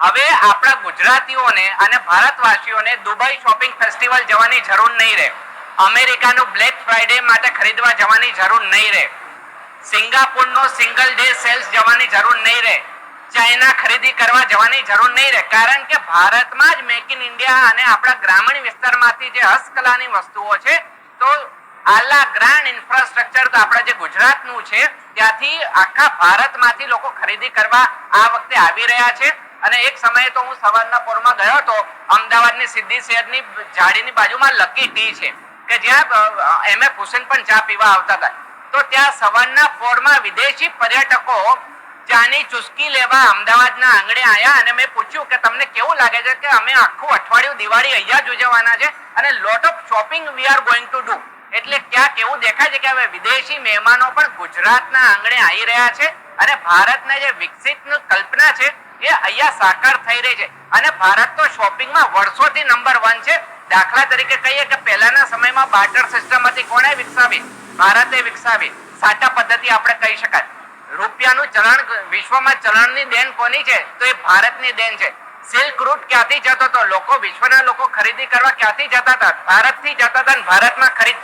હવે આપણા ગુજરાતીઓને અને ભારતવાસીઓને દુબઈ શોપિંગ ફેસ્ટિવલ જવાની જરૂર નહીં રહે, અમેરિકાનું બ્લેક ફ્રાઈડે માટે ખરીદવા જવાની જરૂર નહીં રહે, સિંગાપુરનો સિંગલ ડે સેલ્સ જવાની જરૂર નહીં રહે, ચાઇના ખરીદી કરવા જવાની જરૂર નહીં રહે, કારણ કે ભારતમાં જ મેક ઇન ઇન્ડિયા અને આપણા ગ્રામીણ વિસ્તારમાંથી જે હસ્તકલાની વસ્તુઓ છે, તો આલા ગ્રાન્ડ ઇન્ફ્રાસ્ટ્રક્ચર તો આપણા જે ગુજરાતનું છે ત્યાંથી આખા ભારતમાંથી લોકો ખરીદી કરવા આ વખતે આવી રહ્યા છે. અને એક સમયે તો હું સવારના પોરમાં ગયો હતો, અમદાવાદની સિદ્ધી શહેરની જાડીની બાજુમાં લકી ટી છે કે જ્યાં એમએફ હુસેન પણ ચા પીવા આવતા હતા. તો ત્યાં સવારના પોરમાં વિદેશી પર્યટકો ચાની ચુસ્કી લેવા અમદાવાદના આંગણે આવ્યા અને મેં પૂછ્યું કે તમને કેવું લાગે છે કે અમે આખું અઠવાડિયું દિવાળી અહીંયા જ ઉજવવાના છે અને lot of shopping we are going to do. એટલે ક્યાં કેવું દેખાય છે કે હવે વિદેશી મહેમાનો પણ ગુજરાતના આંગણે આવી રહ્યા છે અને ભારતના જે વિકસિત કલ્પના છે એ અહીંયા સાકાર થઈ રહી છે. અને ભારત તો શોપિંગમાં વર્ષોથી નંબર 1 છે. દાખલા તરીકે કહીએ કે પહેલાના સમયમાં બાર્ટર સિસ્ટમ હતી, કોણે વિકસાવી? ભારતે વિકસાવી. સાટા પદ્ધતિ આપણે કહી શકાય. રૂપિયાનું ચલણ વિશ્વમાં ચલણની દેન કોની છે? તો એ ભારતની દેન છે. સિલ્ક રૂટ ક્યાંથી જતો હતો? લોકો વિશ્વના લોકો ખરીદી કરવા ક્યાંથી જતા હતા? ભારતથી જતા હતા અને ભારતમાં ખરીદતા.